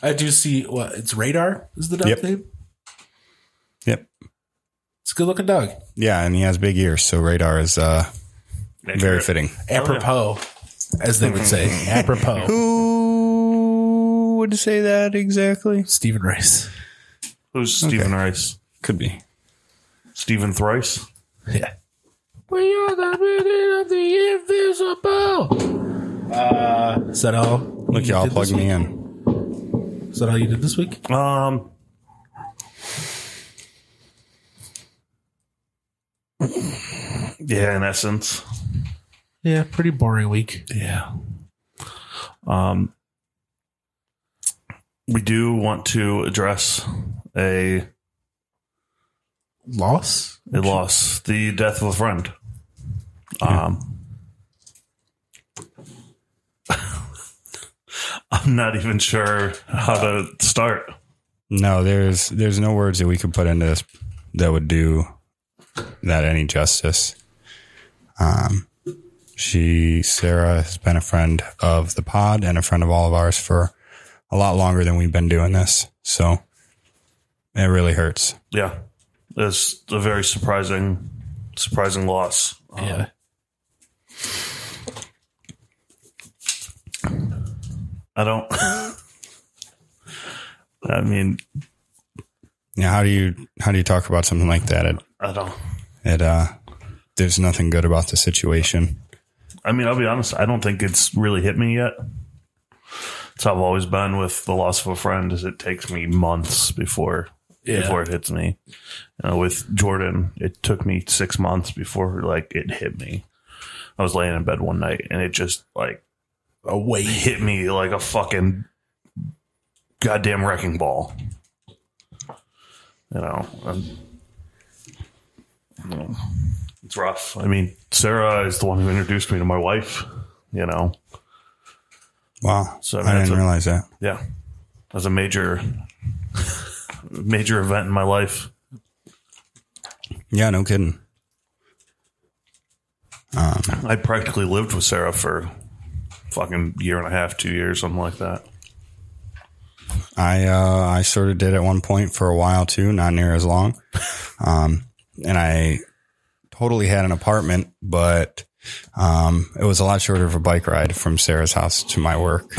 I do see it's Radar is the dog name. Yep. It's a good looking dog. Yeah, and he has big ears, so Radar is very fitting. Apropos, as they would say. Apropos. Who would say that exactly? Stephen Rice. Who's Stephen Rice? Could be. Stephen Thrice? Yeah. We are the beginning of the invisible. Is that all? Look, y'all plugged me in. Is that all you did this week? Yeah, in essence. Yeah, pretty boring week. Yeah. We do want to address a loss. The death of a friend. I'm not even sure how to start. No, there's no words that we could put into this that would do that any justice. Sarah has been a friend of the pod and a friend of all of ours for a lot longer than we've been doing this. So it really hurts. Yeah. It's a very surprising loss. Yeah. I mean, yeah. How do you talk about something like that? There's nothing good about the situation. I mean, I'll be honest. I don't think it's really hit me yet. It's how I've always been with the loss of a friend. Is it takes me months before it hits me. With Jordan, it took me 6 months before it hit me. I was laying in bed one night and it just hit me like a fucking goddamn wrecking ball. It's rough. I mean, Sarah is the one who introduced me to my wife, Wow. So I didn't realize that. Yeah. That's a major event in my life. Yeah, no kidding. I practically lived with Sarah for fucking year and a half, 2 years, something like that. I sort of did at one point for a while too, not near as long. And I totally had an apartment, but it was a lot shorter of a bike ride from Sarah's house to my work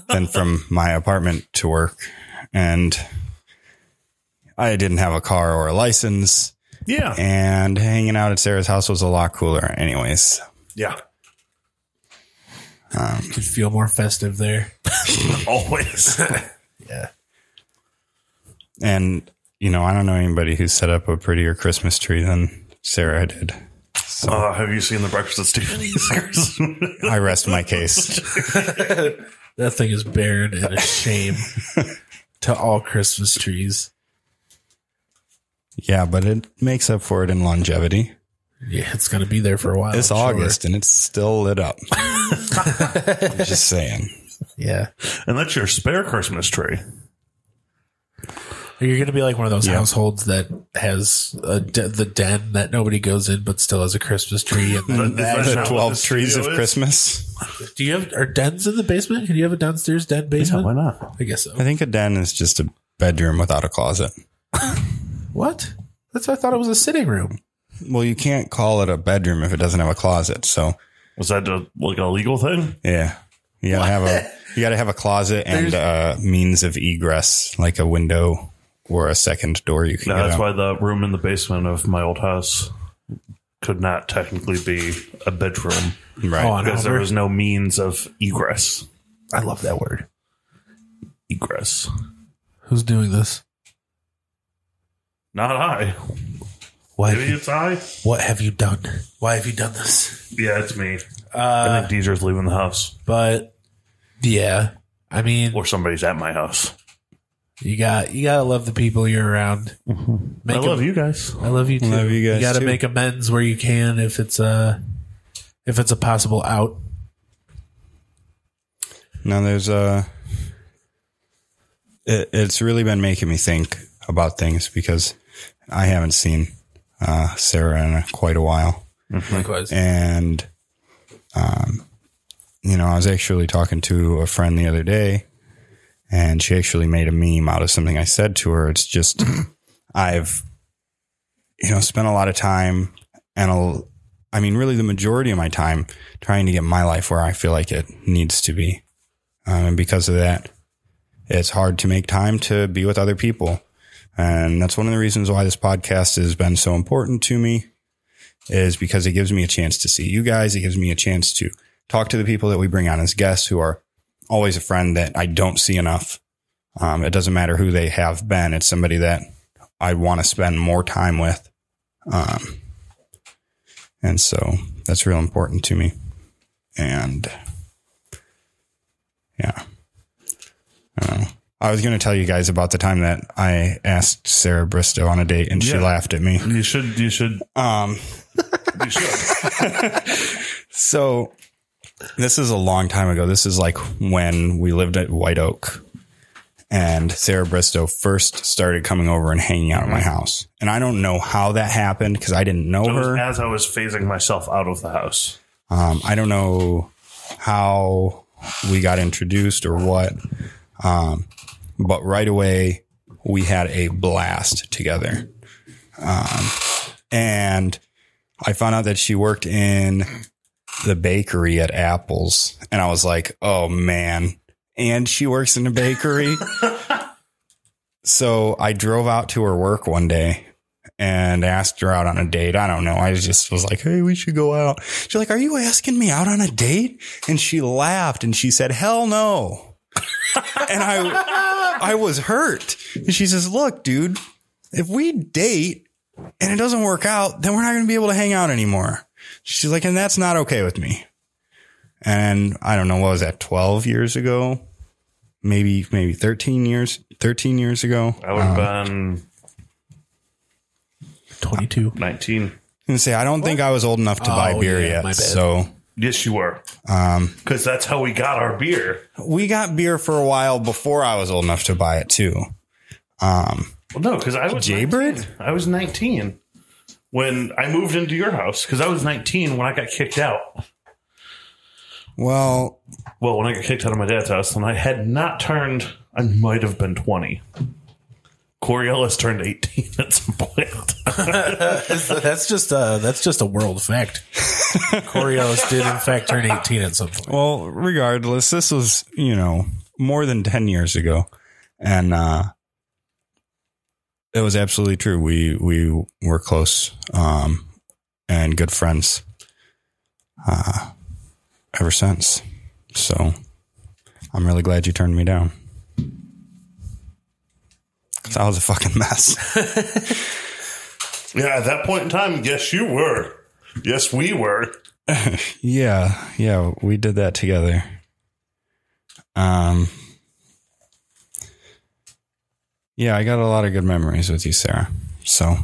than from my apartment to work. And I didn't have a car or a license. Yeah. And hanging out at Sarah's house was a lot cooler anyways. Yeah. You could feel more festive there. Always. Yeah. And, I don't know anybody who set up a prettier Christmas tree than Sarah did. So have you seen the Breakfast at Stevens? I rest my case. That thing is barren and a shame to all Christmas trees. Yeah, but it makes up for it in longevity. Yeah, it's going to be there for a while. It's August and it's still lit up. I'm just saying. Yeah. And that's your spare Christmas tree. You're going to be like one of those households that has the den that nobody goes in, but still has a Christmas tree. And the 12 trees of Christmas. Are dens in the basement? Can you have a downstairs den basement? Yeah, why not? I guess so. I think a den is just a bedroom without a closet. What? I thought it was a sitting room. Well, you can't call it a bedroom if it doesn't have a closet. So was that a legal thing? Yeah. You gotta have a closet and a means of egress, like a window or a second door you can get that's out. why the room in the basement of my old house could not technically be a bedroom. Right. Because there was no means of egress. I love that word. Egress. Who's doing this? Not I. Why? Maybe it's I. What have you done? Why have you done this? Yeah, it's me. I think Deidre's leaving the house. But yeah, I mean, or somebody's at my house. You gotta love the people you're around. Mm-hmm. I love you guys. I love you too. Love you guys. You gotta too. make amends where you can if it's a possible out. Now there's it's really been making me think about things because I haven't seen Sarah in quite a while. Likewise. And I was actually talking to a friend the other day, And she actually made a meme out of something I said to her. It's just, I've, spent a lot of time and really the majority of my time trying to get my life where I feel like it needs to be. And because of that, it's hard to make time to be with other people. And that's one of the reasons why this podcast has been so important to me, is because it gives me a chance to see you guys. It gives me a chance to talk to the people that we bring on as guests, who are always a friend that I don't see enough. It doesn't matter who they have been. It's somebody that I want to spend more time with. And so that's real important to me. And yeah, I don't know. I was going to tell you guys about the time that I asked Sarah Bristow on a date and she laughed at me. You should. You should. So this is a long time ago. This is like when we lived at White Oak, and Sarah Bristow first started coming over and hanging out at my house. And I don't know how that happened because I didn't know her. As I was phasing myself out of the house. I don't know how we got introduced or what. But right away we had a blast together. And I found out that she worked in the bakery at Apple's, and I was like, oh man. And she works in a bakery. So I drove out to her work one day and asked her out on a date. I don't know. I just was like, hey, we should go out. She's like, are you asking me out on a date? And she laughed and she said, hell no. And I was hurt. And she says, look, dude, if we date and it doesn't work out, then we're not going to be able to hang out anymore. She's like, and that's not okay with me. And I don't know, what was that, 12 years ago? Maybe 13 years ago. I would have been 22. 19. I was gonna say, I don't think I was old enough to buy beer yet. my bad. So Yes, you were. Because that's how we got our beer. we got beer for a while before I was old enough to buy it too. Well, no, because I was Jaybird? 19. I was 19 when I moved into your house. Because I was 19 when I got kicked out. Well, When I got kicked out of my dad's house, and I had not turned, I might have been 20. Corey Ellis turned 18 at some point. That's just a world fact. Corey Ellis did in fact turn 18 at some point. well, regardless, this was, more than 10 years ago. And it was absolutely true. We were close and good friends ever since. So I'm really glad you turned me down. 'Cause I was a fucking mess. Yeah, at that point in time, yes, you were. Yes, we were. Yeah, we did that together. Yeah, I got a lot of good memories with you, Sarah. So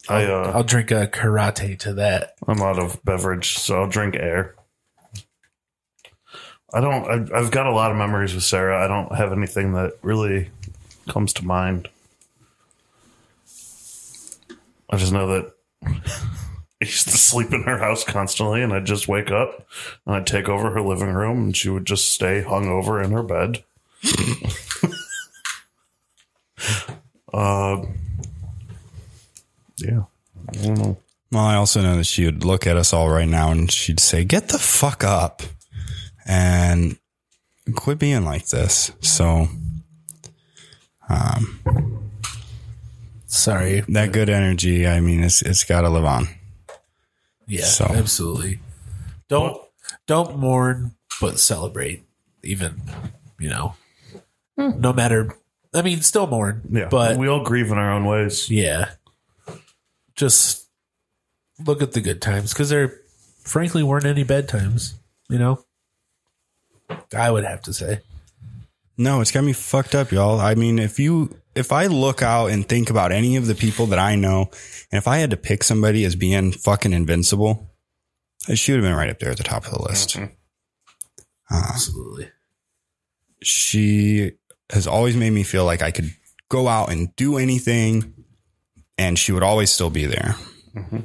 I'll drink a karate to that. I'm out of beverage, so I'll drink air. I've got a lot of memories with Sarah. I don't have anything that really comes to mind. I just know that I used to sleep in her house constantly, and I'd just wake up and I'd take over her living room, and she would just stay hungover in her bed. Yeah. I don't know. Well, I also know that she would look at us all right now and she'd say, get the fuck up and quit being like this. So, Sorry. that good energy, I mean, it's got to live on. Yeah, So. absolutely. Don't mourn, but celebrate. Even, no matter. I mean, still mourn. Yeah. But we all grieve in our own ways. yeah, just look at the good times, because there, frankly, weren't any bad times. I would have to say. No, it's got me fucked up, y'all. I mean, if I look out and think about any of the people that I know, and if I had to pick somebody as being fucking invincible, she would have been right up there at the top of the list. Mm-hmm. Absolutely. She has always made me feel like I could go out and do anything, and she would always still be there. Mm-hmm.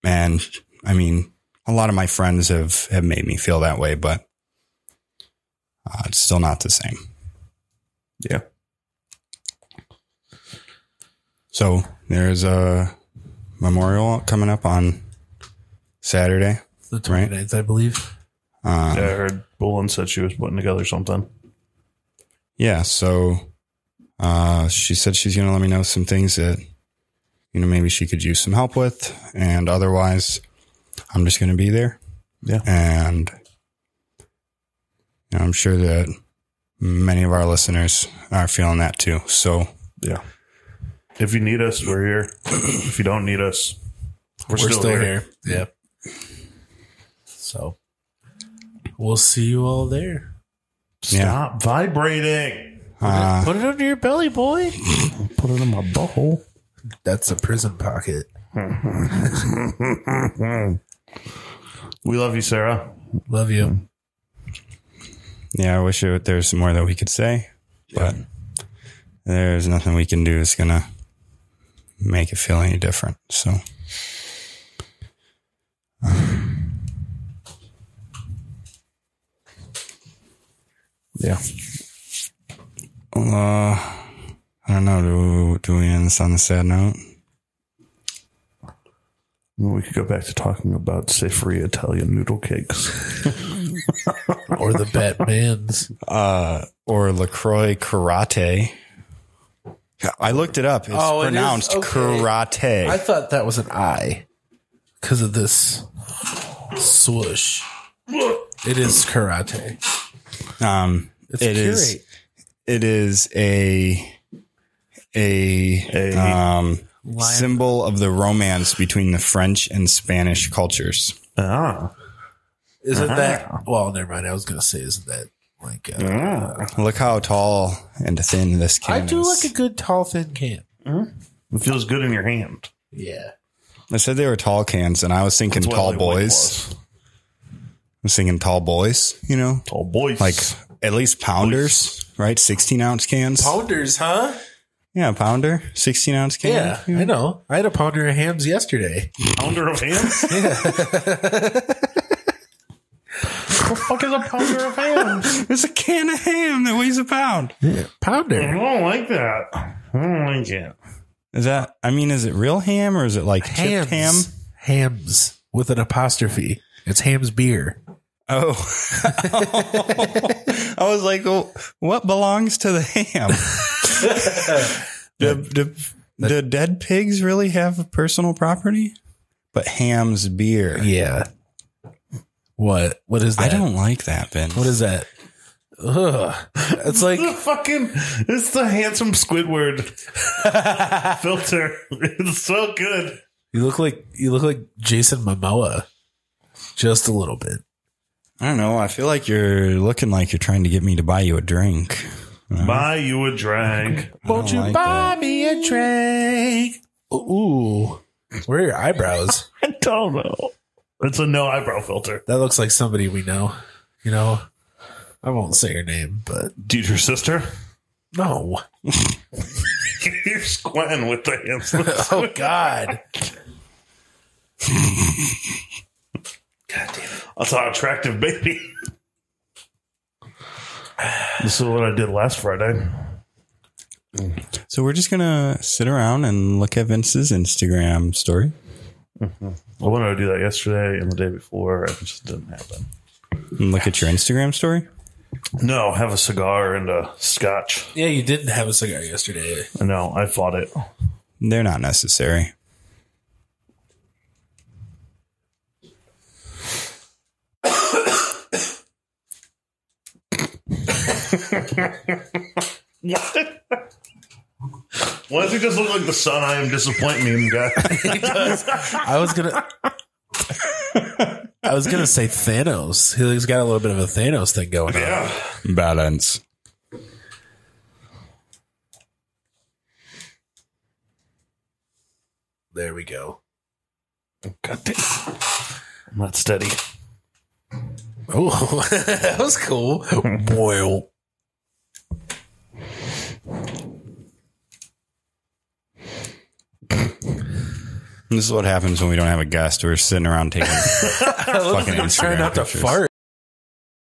And I mean, a lot of my friends have made me feel that way, but it's still not the same. Yeah. So there's a memorial coming up on Saturday. The 29th, I believe. I heard Bullen said she was putting together something. Yeah. So she said she's going to let me know some things that, maybe she could use some help with. And otherwise, I'm just going to be there. Yeah. And I'm sure that many of our listeners are feeling that too. So, yeah. If you need us, we're here. If you don't need us, we're still here. Yeah. So, we'll see you all there. Stop vibrating. Put it under your belly, boy. Put it in my butthole. That's a prison pocket. We love you, Sarah. Love you. Yeah, I wish there's more that we could say, but there's nothing we can do that's going to make it feel any different. So, yeah. I don't know. Do we end this on the sad note? We could go back to talking about savory Italian noodle cakes. Or the Batmans. Or LaCroix karate. I looked it up. It's pronounced karate. I thought that was an I because of this swoosh. It is karate. It is a symbol of the romance between the French and Spanish cultures. Isn't that? Well, never mind. I was going to say, isn't that like? Look how tall and thin this can is. I do like a good tall, thin can. It feels good in your hand. Yeah. I said they were tall cans, and I was thinking tall boys. I was thinking tall boys, Tall boys. like at least pounders, right? 16-ounce cans. Pounders, huh? Yeah, a pounder, 16-ounce can. Yeah, I know. I had a pounder of hams yesterday. Pounder of hams? Yeah. What the fuck is a pounder of hams? It's a can of ham that weighs a pound. Yeah, pounder. I don't like that. I don't like it. Is it real ham or is it like chipped ham? Hams with an apostrophe. It's Ham's beer. Oh. I was like, well, what belongs to the ham? Do dead pigs really have personal property? But Ham's beer. Yeah. What is that? I don't like that, Ben. What is that? Ugh. It's like it's the handsome Squidward filter. It's so good. you look like Jason Momoa, just a little bit. I don't know. I feel like you're looking like you're trying to get me to buy you a drink. Buy you a drink. Won't you buy me a drink? Ooh, where are your eyebrows? I don't know. It's a no eyebrow filter. That looks like somebody we know. I won't say her name, but Dude, your sister? no. You're squinting with the hands. Oh God. God damn it. I saw attractive baby. This is what I did last Friday. So we're just going to sit around and look at Vince's Instagram story. Mm-hmm. I wanted to do that yesterday and the day before. It just didn't happen. And look at your Instagram story? No, have a cigar and a scotch. Yeah, you didn't have a cigar yesterday. No, I fought it. They're not necessary. Why does he just look like the son I am disappointing him guy? He does. I was gonna say Thanos. He's got a little bit of a Thanos thing going on. Yeah. Balance. There we go. God damn. I'm not steady. Oh, that was cool. Boil. This is what happens when we don't have a guest. We're sitting around taking fucking Instagram Trying not to pictures. fart.